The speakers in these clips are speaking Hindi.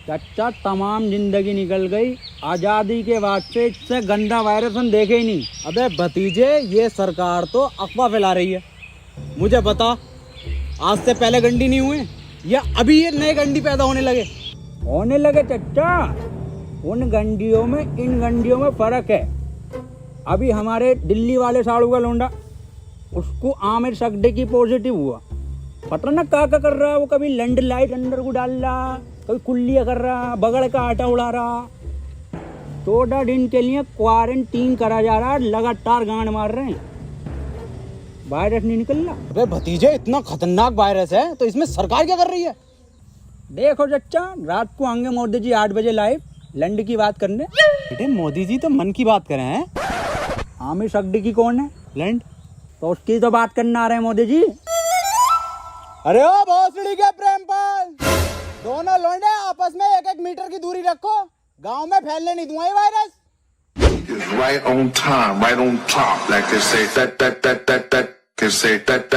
चाचा तमाम जिंदगी निकल गई, आजादी के बाद से इससे गंदा वायरस हम देखे ही नहीं। अबे भतीजे, ये सरकार तो अफवाह फैला रही है। मुझे बता, आज से पहले गंडी नहीं हुए या अभी ये नए गंडी पैदा होने लगे चाचा। उन गंडियों में इन गंडियों में फर्क है। अभी हमारे दिल्ली वाले साड़ू का लोंडा, उसको आमिर सगडी पॉजिटिव हुआ। पता ना क्या कर रहा है वो, कभी लैंड लाइट अंदर को डाल रहा, कभी कुल्लिया कर रहा, बगड़ का आटा उड़ा रहा। 14 दिन के लिए क्वारंटीन करा जा रहा है, लगातार गांड मार रहे हैं, वायरस नहीं निकल रहा। अबे भतीजे, इतना खतरनाक वायरस है तो इसमें सरकार क्या कर रही है? देखो चच्चा, रात को आएंगे मोदी जी 8 बजे लाइव लैंड की बात करने। बेटे मोदी जी तो मन की बात कर रहे हैं। आमिर सगडी कौन है? लैंड तो उसकी तो बात करने आ रहे हैं मोदी जी। अरे ओ भोसड़ी के प्रेमपाल, दोनों लौंडे आपस में 1-1 मीटर की दूरी रखो, गांव में फैलने नहीं दूंगा ये virus. Right on time, right on top, like they say that, they say that,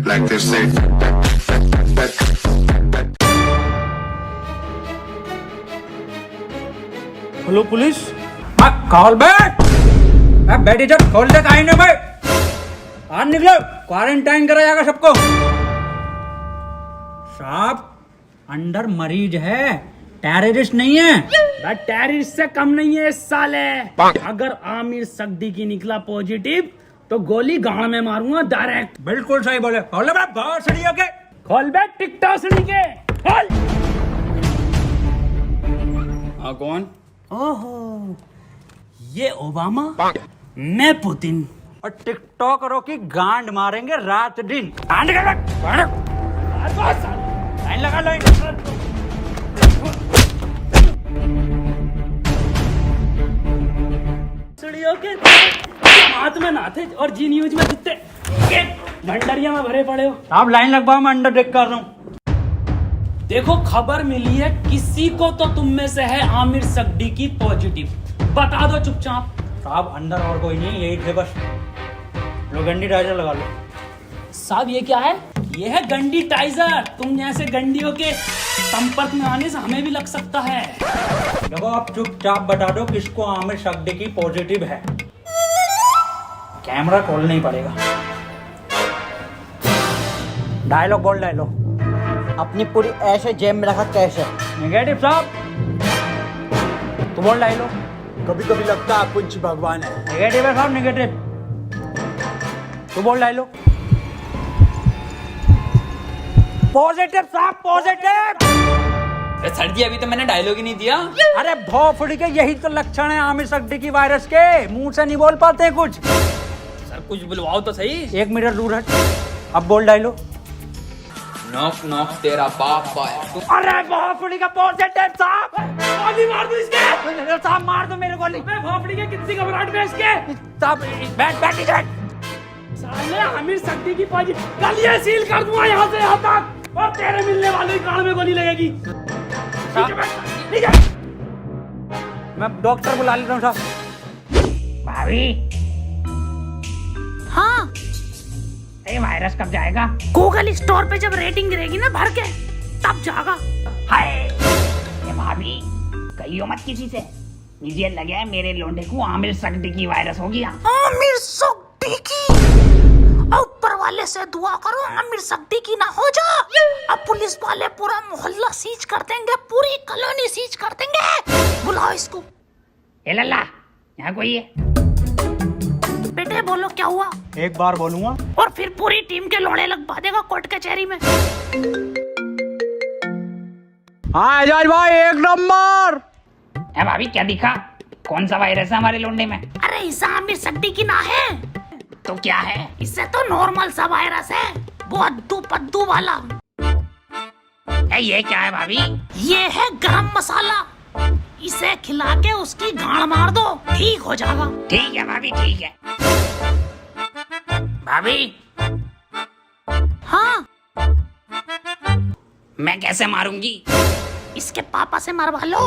like they say that. Hello police. खोल बैठ, बैठी जब खोल दे कहीं ना भाई, आज निकलो, क्वारंटाइन करा जाएगा सबको। साहब अंदर मरीज है, टेररिस्ट नहीं है। टेररिस्ट से कम नहीं है इस साले। अगर आमिर सगडी की निकला पॉजिटिव तो गोली गांड में मारूंगा डायरेक्ट। बिल्कुल सही बोले। खोल बे भोसड़ी के, खोल बे टिकटॉसड़ी के, खोल। हाँ कौन? ओहो, ये ओबामा, मैं पुतिन। और टिकटॉकरों की गांड मारेंगे रात दिन। लाइन लगा लाइन। सड़ियों के हाथ में ना थे और जी न्यूज में कुत्ते भंडरिया में भरे पड़े हो। आप लाइन लगवाओ, मैं अंडर देख कर रहा हूँ। देखो खबर मिली है, किसी को तो तुम में से है आमिर सगडी की पॉजिटिव, बता दो चुपचाप। साहब अंदर और कोई नहीं, यही थे बस। लो गंडी टाइजर लगा लो। साहब ये क्या है? ये है गंडी टाइजर। तुम जैसे गंडियों के संपर्क में आने से हमें भी लग सकता है। देखो आप चुपचाप बता दो किसको आमिर सगडी की पॉजिटिव है, कैमरा खोलना ही पड़ेगा। डायलॉग बोल डायलॉग। अपनी पूरी ऐसे जेब में रखा कैसे? नेगेटिव साहब, तू बोल डायलॉग। कभी कभी लगता है कुछ भगवान है। नेगेटिव है साहब, नेगेटिव। तू बोल डायलॉग। पॉजिटिव साहब, पॉजिटिव। सर जी अभी तो मैंने डायलॉग ही नहीं दिया। अरे भोफड़ी के, यही तो लक्षण है आमिर सगडी की वायरस के, मुंह से नहीं बोल पाते कुछ। सर कुछ बुलवाओ तो सही। 1 मीटर दूर हट, अब बोल डायलॉग। नॉक नॉक तेरा बाप आया। अरे भोफड़ी का पॉजिटिव साहब, गोली मार दो इसके। साहब मार दो मेरे गोली। भोपड़ी के कितनी घबराहट में इसके। साहब बैठ जाए। साले आमिर सगडी की पॉजिटिव, गलियां सील कर दूंगा यहाँ से यहाँ तक, और तेरे मिलने वाले कान में गोली लगेगी। मैं डॉक्टर बुला लेता हूँ साहब। भाभी, हाँ, ये वायरस कब जाएगा? गूगल स्टोर पे जब रेटिंग गिरेगी ना भर के, तब जाएगा। हाय ये भाभी, कहियो मत किसी से, मुझे लगे है मेरे लोंडे को आमिर सगडी की वायरस हो गया। आमिर सगडी की, ऊपर वाले से दुआ करो आमिर सगडी की ना हो जा। अब पुलिस वाले पूरा मोहल्ला सीज कर देंगे, पूरी कॉलोनी सीज कर देंगे। बुलाओ इसको। ए लल्ला, यहाँ कोई है? बेटे बोलो क्या हुआ? एक बार बोलूंगा और फिर पूरी टीम के लोड़े लगवा देगा कोर्ट कचहरी में। हाँ एजाज भाई, 1 नंबर। ए भाभी क्या दिखा? कौन सा वायरस है हमारे लोंडे में? अरे इसे आमिर सगडी की ना है तो क्या है? इससे तो नॉर्मल सा वायरस है, वो अद्दू पद्दू वाला। ये क्या है भाभी? ये है गरम मसाला, इसे खिला के उसकी गांड मार दो, ठीक हो जाएगा। ठीक है भाभी, ठीक है। भाभी हाँ, मैं कैसे मारूंगी? इसके पापा से मरवा लो।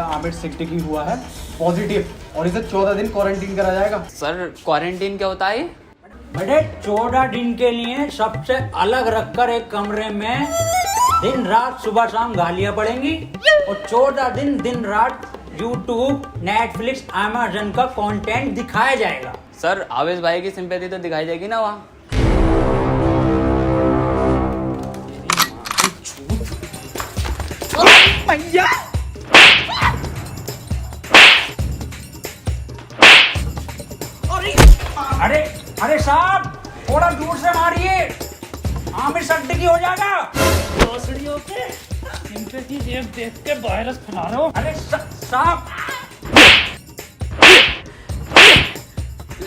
आमिर सगडी की हुआ है पॉजिटिव और इसे 14 दिन क्वारंटीन करा जाएगा। सर क्वारंटीन क्या होता है? बेटे 14 दिन के लिए सबसे अलग रखकर एक कमरे में दिन रात सुबह शाम गालियां पड़ेंगी और 14 दिन दिन रात यूट्यूब, नेटफ्लिक्स, अमेज़न का कंटेंट दिखाया जाएगा। सर आवेश भाई की सिंपैथी तो दिखाई देगी ना वहाँ। भैया अरे अरे साहब थोड़ा दूर से मारिए, आमिर सड्डी हो जाएगा। भोसड़ियों के सिंपैथी देख के वायरस फैला रहे हो। अरे साहब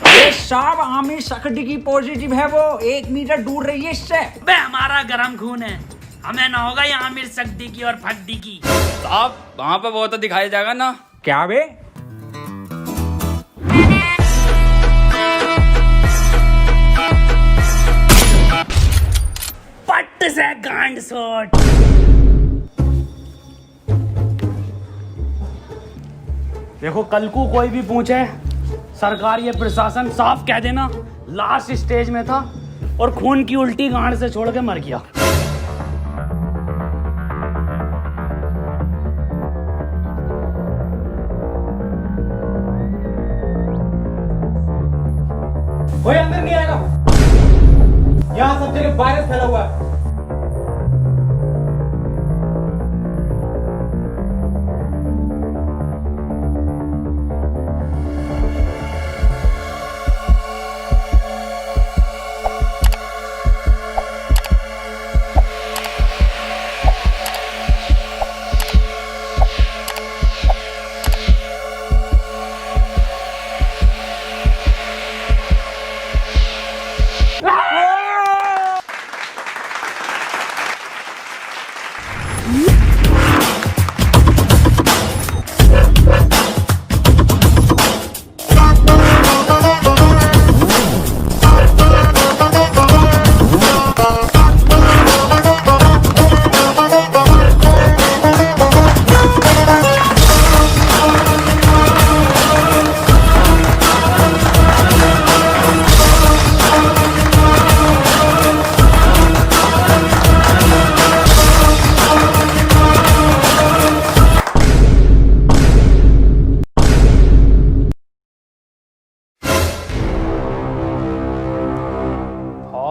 अरे साहब आमिर सड्डी की पॉजिटिव है, वो 1 मीटर दूर रहिए इससे। बे हमारा गरम खून है, हमें ना होगा ये आमिर सड्डी की और फड्डी की। साहब वहाँ पे वो तो दिखाया जाएगा ना। क्या बे? पट्ट से गांड सोट। देखो कल को कोई भी पूछे, सरकार ये प्रशासन साफ कह देना लास्ट स्टेज में था और खून की उल्टी गांड से छोड़ के मर गया। कोई अंदर नहीं आएगा, यहाँ सब जगह वायरस फैला हुआ है।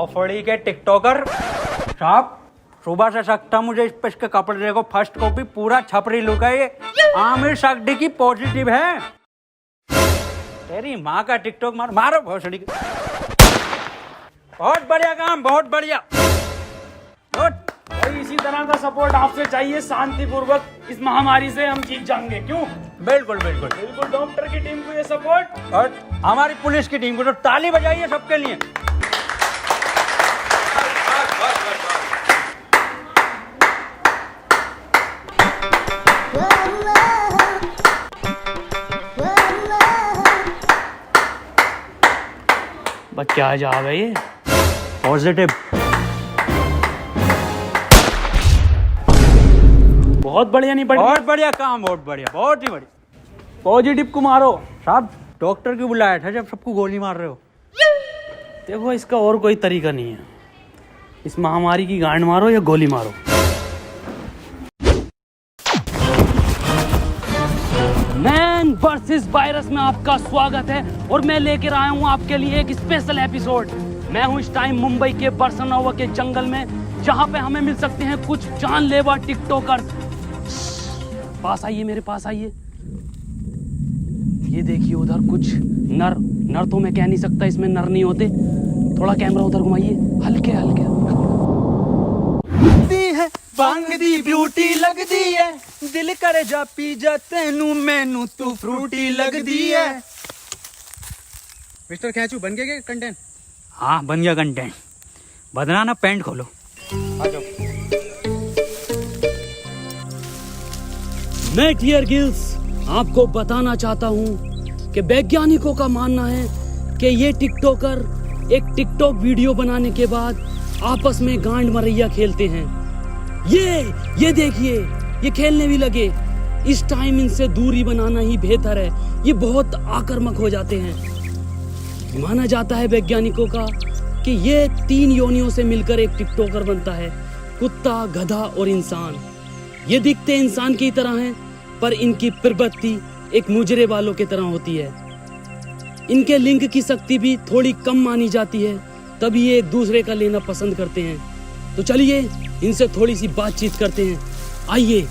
फड़ी के टिकटॉकर साहब, सुबह से सकता मुझे इस पे इसके कपड़े देखो, फर्स्ट कॉपी पूरा छपरी लुक है ये। आमिर सड्डी की पॉजिटिव है। तेरी माँ का टिकटॉक मारो भोसड़ी। बहुत बढ़िया काम, बहुत बढ़िया। और इसी तरह का सपोर्ट आपसे चाहिए, शांतिपूर्वक इस महामारी से हम जीत जाएंगे। क्यों? बिल्कुल बिल्कुल बिल्कुल डॉक्टर की टीम को ये सपोर्ट और हमारी पुलिस की टीम को तो ताली बजाइए सबके लिए। क्या जा रही है पॉजिटिव। बहुत बढ़िया। नहीं बढ़िया? बहुत बढ़िया काम, बहुत बढ़िया, बहुत ही बढ़िया। पॉजिटिव को मारो साहब। डॉक्टर क्यों बुलाया था जब सबको गोली मार रहे हो? देखो इसका और कोई तरीका नहीं है, इस महामारी की गांड मारो या गोली मारो। मैन वर्सेस वायरस में आपका स्वागत है और मैं लेकर आया हूं आपके लिए एक स्पेशल एपिसोड। मैं हूं इस टाइम मुंबई के बरसनोवा के जंगल में, जहां पे हमें मिल सकते हैं कुछ जानलेवा टिकटॉकर। पास आइए, मेरे पास आइए। ये देखिए उधर कुछ नर तो मैं कह नहीं सकता, इसमें नर नहीं होते। थोड़ा कैमरा उधर घुमाइए, हल्के हल्के। है बांग दी ब्यूटी लगदी है, दिल करे जा पी जा तेनू मैनू तू फ्रूटी लगदी है। मिस्टर खैचू बन गया कंटेंट? हाँ बन गया कंटेंट। बदना ना, पैंट खोलो। आ जाओ। मैं डियर गिल्स आपको बताना चाहता हूं कि वैज्ञानिकों का मानना है कि ये टिकटॉकर एक टिकटॉक वीडियो बनाने के बाद आपस में गांड मरैया खेलते हैं। ये देखिए, ये खेलने भी लगे। इस टाइम इनसे दूरी बनाना ही बेहतर है, ये बहुत आक्रामक हो जाते हैं। माना जाता है वैज्ञानिकों का कि ये 3 योनियों से मिलकर एक टिकटॉकर बनता है, कुत्ता, गधा और इंसान। ये दिखते इंसान की तरह हैं, पर इनकी प्रवृत्ति एक मुजरे वालों की तरह होती है। इनके लिंग की शक्ति भी थोड़ी कम मानी जाती है, तभी ये एक दूसरे का लेना पसंद करते हैं। तो चलिए इनसे थोड़ी सी बातचीत करते हैं, आइए।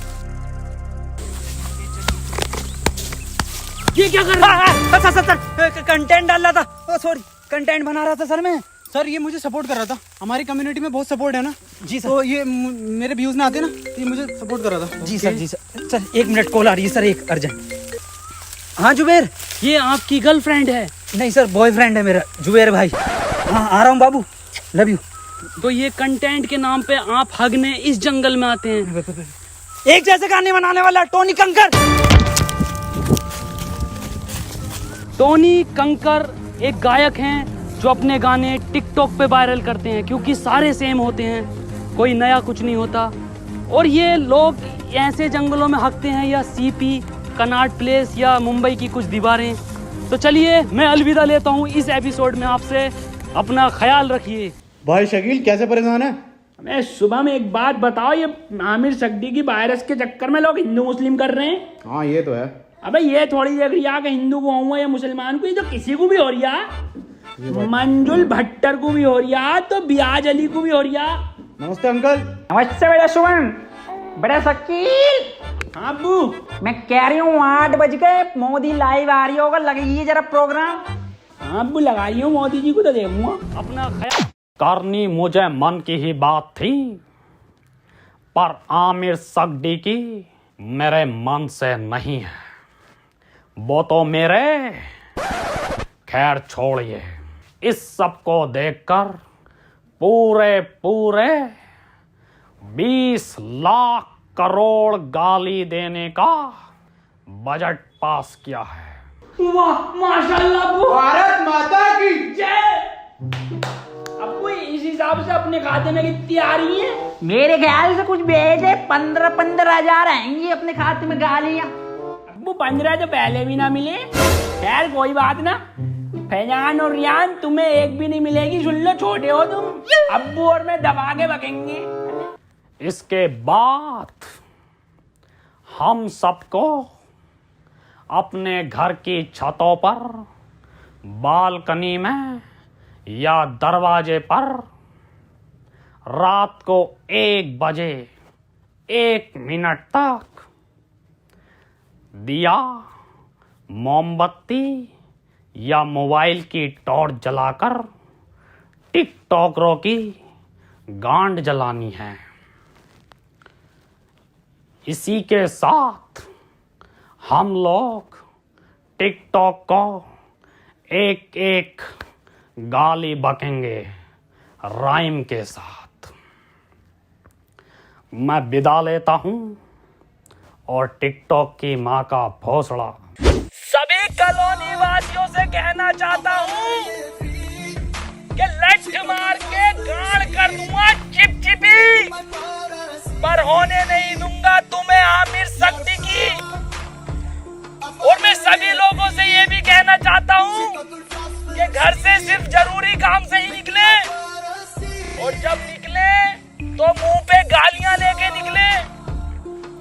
ये क्या कर रहा है? सर कंटेंट डाल रहा था, सॉरी कंटेंट बना रहा था सर मैं। सर ये मुझे सपोर्ट कर रहा था, हमारी कम्युनिटी में बहुत सपोर्ट है ना जी सर। तो ये मेरे व्यूज में आते ना, ये मुझे सपोर्ट कर रहा था। जी सर, जी सर। सर 1 मिनट कॉल आ रही है सर, एक अर्जेंट। हाँ जुबेर। ये आपकी गर्लफ्रेंड है? नहीं सर, बॉयफ्रेंड है मेरा, जुबेर भाई। हाँ आ रहा हूँ बाबू, लव यू। तो ये कंटेंट के नाम पे आप हगने इस जंगल में आते हैं? एक जैसे गाने बनाने वाला टोनी कंकर। टोनी कंकर एक गायक हैं जो अपने गाने टिकटॉक पे वायरल करते हैं, क्योंकि सारे सेम होते हैं, कोई नया कुछ नहीं होता। और ये लोग ऐसे जंगलों में हकते हैं, या सीपी, कनॉट प्लेस या मुंबई की कुछ दीवारें। तो चलिए मैं अलविदा लेता हूँ इस एपिसोड में आपसे। अपना ख्याल रखिए। भाई शकील कैसे परेशान है? मैं सुबह में एक बात बताओ, ये आमिर सगडी की वायरस के चक्कर में लोग हिंदू मुस्लिम कर रहे हैं। हाँ ये तो है। अबे ये थोड़ी देख रही कि हिंदू को हुआ या मुसलमान को, ये तो किसी को भी हो रही है। मंजुल भट्टर को भी हो रही है, तो बियाज अली को भी हो रही है। नमस्ते अंकल। नमस्ते बेटा सुमन। बड़ा शकील। हाँ अब्बू। मैं कह रही हूँ 8 बज गए, मोदी लाइव आ रही होगा, लगाइए जरा प्रोग्राम। हाँ अब्बू लगाई हूँ, मोदी जी को तो देखूंगा। अपना ख्याल करनी मुझे मन की ही बात थी, पर आमिर सगडी की मेरे मन से नहीं है। वो तो मेरे, खैर छोड़िए। इस सब को देखकर पूरे 20 लाख करोड़ गाली देने का बजट पास किया है। वाह माशाल्लाह अब्बू। भारत माता की जय। अब्बू इस हिसाब से अपने खाते में कितनी आ रही है? मेरे ख्याल से कुछ भेजे 15 हजार आएंगी अपने खाते में गालियाँ। अब्बू 15 तो पहले भी ना मिले। खैर कोई बात ना, फैजान और रियान तुम्हें एक भी नहीं मिलेगी, सुन लो, छोटे हो तुम। अब्बू और मैं दबा के बकेंगे। इसके बाद हम सबको अपने घर की छतों पर, बालकनी में या दरवाजे पर रात को 1 बजे 1 मिनट तक दिया, मोमबत्ती या मोबाइल की टॉर्च जलाकर टिकटॉकरों की गांड जलानी है। इसी के साथ हम लोग टिकटॉक को एक एक गाली बकेंगे राइम के साथ। मैं विदा लेता हूं और टिकटॉक की मां का भोसड़ा सभी कॉलोनी वासियों से कहना चाहता हूँ कि लठ मार के गाड़ कर दूंगा चिपचिपी, पर होने नहीं दूंगा तुम्हें आमिर सगडी की। और मैं सभी लोगों से ये भी कहना चाहता हूँ कि घर से सिर्फ जरूरी काम से ही निकले, और जब निकले तो मुंह पे गालियां लेके निकले,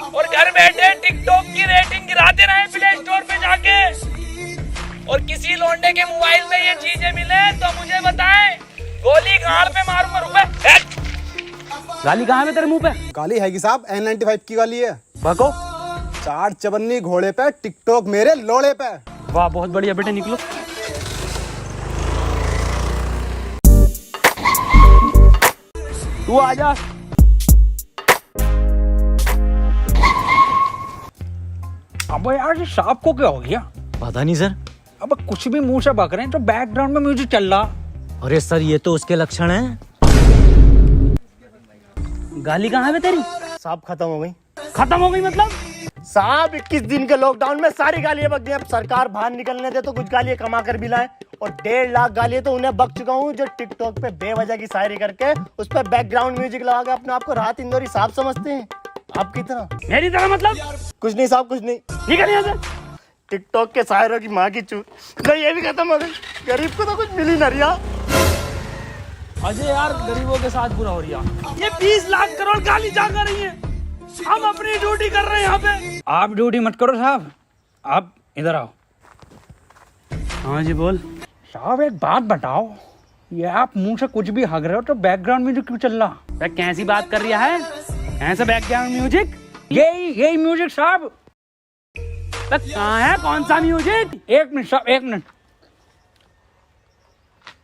और घर बैठे टिकटॉक की रेटिंग गिराते रहे प्ले स्टोर पे जाके। और किसी लौंडे के मोबाइल में ये चीजें मिले तो मुझे बताएं, गोली गाड़ पे मारूंगा। रुपए गाली कहाँ है तेरे मुंह पे? गाली है कि साहब, N95 की गाली है। बको। 4 चवन्नी घोड़े पे, टिकटॉक मेरे लोड़े पे। वाह बहुत बढ़िया बेटे, निकलो। तू आजा। अब यार ये सांप को क्या हो गया? पता नहीं सर। अब कुछ भी मुंह से बक रहे हैं तो बैकग्राउंड में म्यूजिक चल रहा। अरे सर ये तो उसके लक्षण हैं। गाली कहाँ है तेरी? साहब खत्म हो गई। खत्म हो गई मतलब? साहब 21 दिन के लॉकडाउन में सारी गालियां बक गई। अब सरकार बाहर निकलने दे तो कुछ गालियां कमा कर भी लाए, और 1.5 लाख गालियां तो उन्हें बक चुका हूँ जो टिकटॉक पे बेवजह की शायरी करके उस पर बैकग्राउंड म्यूजिक लगा के अपने आप को राहत इंदौरी साहब समझते हैं। आपकी तरह। मेरी तरह मतलब? कुछ नहीं साहब, कुछ नहीं। निकल यहाँ से। टिकटॉक के शायरों की माँ की चूत। ये भी खत्म हो गई। गरीब को तो कुछ मिल ही ना रिया। अजय यार गरीबों के साथ बुरा हो रही है। ये 20 लाख करोड़ गाली जा कर रही है, हम अपनी ड्यूटी कर रहे हैं यहाँ पे। आप ड्यूटी मत करो साहब, आप इधर आओ। हाँ जी बोल। साहब एक बात बताओ, ये आप मुंह से कुछ भी हग रहे हो तो बैकग्राउंड म्यूजिक क्यों चल रहा? कैसी बात कर रहा है? ऐसा बैकग्राउंड म्यूजिक? यही म्यूजिक साहब। कहाँ है, कौन सा म्यूजिक? एक मिनट साहब, एक मिनट।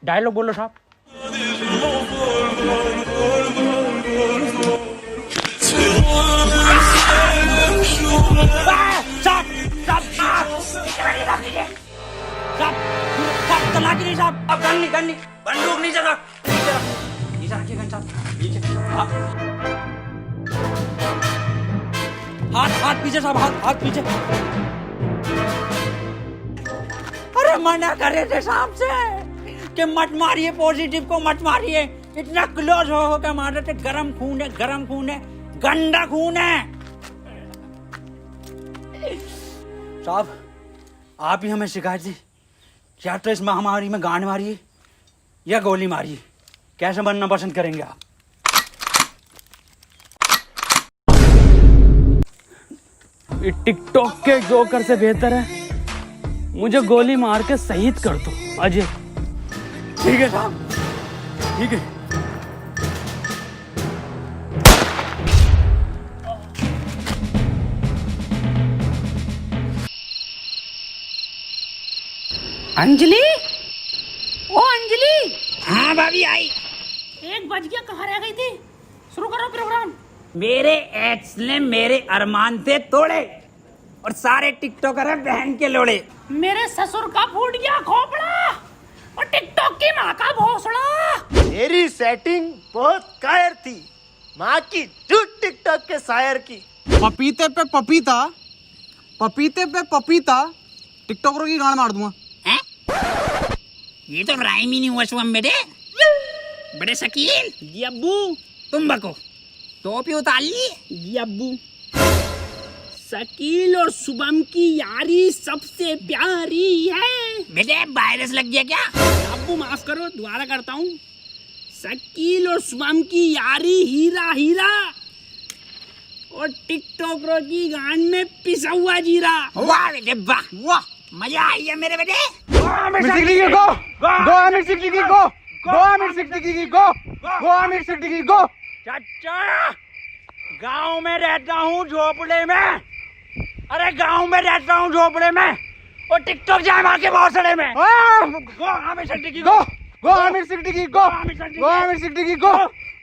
डायलॉग बोलो साहब। बंदूक नीचे रख। हाथ पीछे साहब, हाथ पीछे। अरे मना करे थे साहब से कि मत मारिए, पॉजिटिव को मत मारिए। इतना क्लोज हो के मारे थे। गरम खून है, गरम खून है, गंदा खून है। साहब आप ही हमें शिकायत दी, या तो इस महामारी में गांड मारिए या गोली मारिए, कैसे बनना पसंद करेंगे आप? टिकटॉक के जोकर से बेहतर है मुझे गोली मार के शहीद कर दो अजय। ठीक है साहब, ठीक है। अंजलि, ओ अंजलि। हाँ भाभी आई। 1 बज गया, कहाँ रह गई थी? शुरू करो प्रोग्राम। मेरे एक्स ने मेरे अरमान थे तोड़े और सारे टिकटॉकर हैं बहन के लोड़े। मेरे ससुर का फूट गया खोपड़ा और टिकटॉक की माँ का भोसड़ा। मेरी सेटिंग बहुत कायर थी, माँ की झूठ टिकटॉक के शायर की। पपीते पे पपीता, पपीते पे पपीता, टिकटॉकरों की गांड मार दूंगा। ये तो राइम ही नहीं हुआ शुभम बेटे। बड़े शकील जी अब्बू, तुम बको टोपी उतार ली जी अब्बू। शकील और शुभम की यारी सबसे प्यारी है। बेटे वायरस लग गया क्या? अब्बू माफ करो, दोबारा करता हूँ। शकील और शुभम की यारी हीरा हीरा और टिकटॉकरों की गांड में पिसा हुआ जीरा। वाह बेटे वाह वाह, मजा आई है मेरे बेटे। गो आमिर सिद्दीकी गो, गो आमिर सिद्दीकी गो, गो आमिर सिद्दीकी गो, गो आमिर सिद्दीकी गो। चाचा गांव में रहता हूँ झोपड़े में, अरे गांव में रहता हूँ झोपड़े में और टिकटॉक जाए मार के भोसड़े में। गो आमिर सिद्दीकी गो, गो आमिर सिद्दीकी गो, गो आमिर सिद्दीकी गो,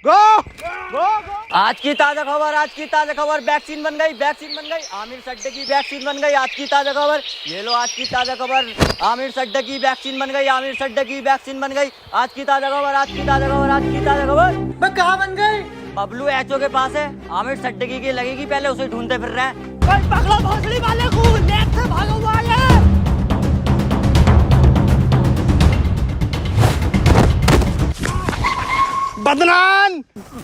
गो गो। आज की ताजा खबर, आज की ताजा खबर, वैक्सीन बन गई, वैक्सीन बन गई, आमिर सड्डे की वैक्सीन बन गई। आज की ताजा खबर, ये लो आज की ताजा खबर, आमिर सड्डे की वैक्सीन बन गई, आमिर सड्डे की वैक्सीन बन गई। आज की ताजा खबर, आज की ताजा खबर, आज की ताजा खबर। मैं कहाँ बन गई? बबलू एचओ के पास है, आमिर सड्डे की लगेगी, पहले उसे ढूंढते फिर रहे हैं। पकड़ो भोसड़ी वाले को, नेट से भागो वाले। बदनाम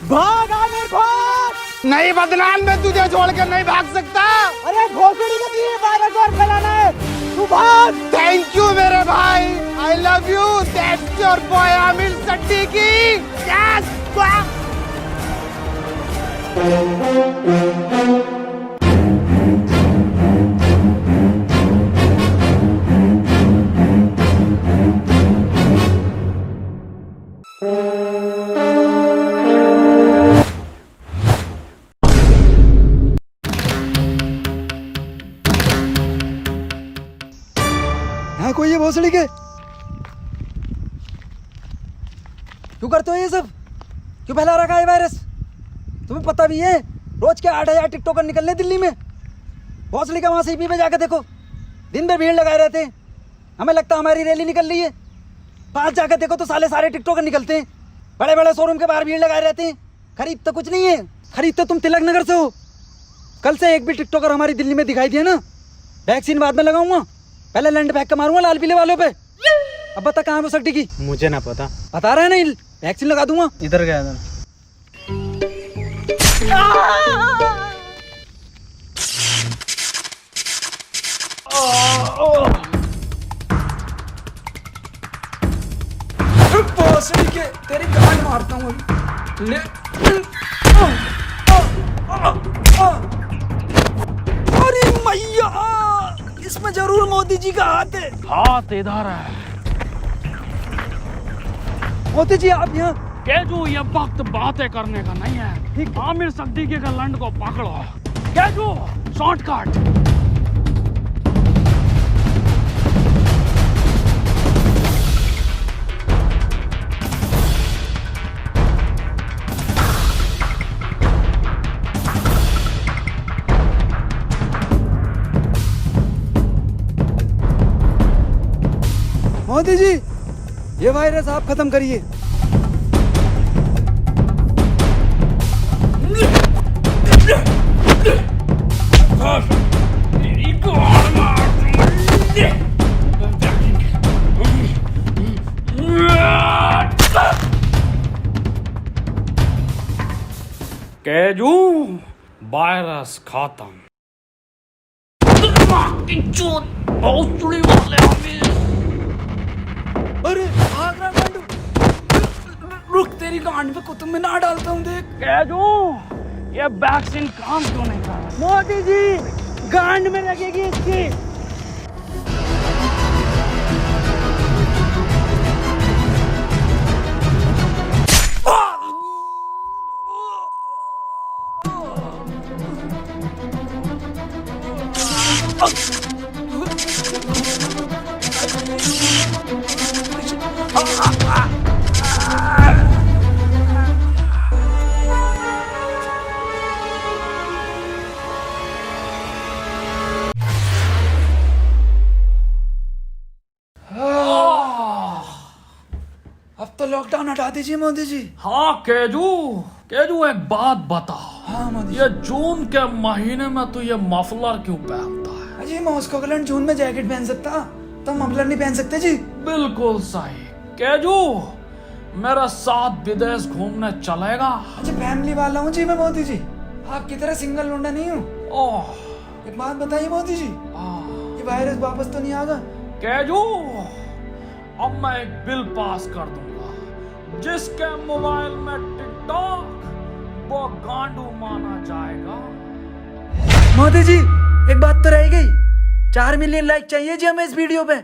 भाग, आमिर भाग। नहीं बदनाम, मैं तुझे छोड़ कर नहीं भाग सकता। अरे भोसड़ी को दिए वायरस और फैलाना है, तू भाग। थैंक यू मेरे भाई, I love you. That's your boy Aamir Siddiqui. Yes यहाँ कोई है भोसड़ी के? क्यों करते हो ये सब? क्यों फैला रखा है वायरस? तुम्हें पता भी है रोज के 8,000 टिकटॉकर निकलने दिल्ली में। भोसड़ी का वहां सीपी पे जाकर देखो, दिन भर भीड़ लगाए रहते हैं। हमें लगता है हमारी रैली निकल रही है, पास जाकर देखो तो साले टिकटॉकर निकलते हैं। बड़े बड़े शोरूम के बाहर भीड़ लगाए रहते हैं। खरीद तो कुछ नहीं है, खरीद तो तुम तिलक नगर से हो। कल से एक भी टिकटॉकर हमारी दिल्ली में दिखाई दिया ना, वैक्सीन बाद में लगाऊंगा, पहले लैंड फेंक के मारूंगा लाल पीले वालों पे। अब बता कहाँ है वो सट्टी की? मुझे ना पता। बता रहा है नहीं, वैक्सीन लगा दूंगा। इधर गया था। भोसड़ी के तेरी गांड मारता हूँ ले। अरे मैया, इसमें जरूर मोदी जी का हाथ है। हाथ इधर है। मोदी जी आप यहाँ। केजू, ये वक्त बातें करने का नहीं है। आमिर सिद्दीकी के लंड को पकड़ो। केजू, शॉर्टकट। मोदी जी, ये वायरस आप खत्म करिए। केजू, वायरस खत्म। भोसड़ी वाले आमिर। अरे भाग रहा गांडू। रुक, तेरी गांड पे कुतुब में ना डालता हूँ देख। केजू, ये वैक्सीन काम क्यों नहीं कर रहा? मोदी जी, गांड में लगेगी इसकी। अब तो लॉकडाउन हटा दीजिए मोदी जी। हाँ केजू, केजू एक बात बता। हाँ मोदी ये जून के महीने में तू ये मफलर क्यों पहनता है? जी, मॉस्को के जून में जैकेट पहन सकता, तो मफलर नहीं पहन सकते जी। बिल्कुल सही। केजू, मेरे साथ विदेश घूमने चलेगा? अच्छा, फैमिली वाला हूँ जी मैं मोदी जी, आपकी तरह सिंगल लौंडा नहीं हूँ। ओह, एक बात बताइए मोदी जी, ये वायरस वापस तो नहीं आएगा? केजू, अब मैं एक बिल पास कर दूंगा जिसके मोबाइल में टिकटॉक वो गांडू माना जाएगा। मोदी जी, एक बात तो रह गई, 4 मिलियन लाइक चाहिए जी हमें इस वीडियो पे।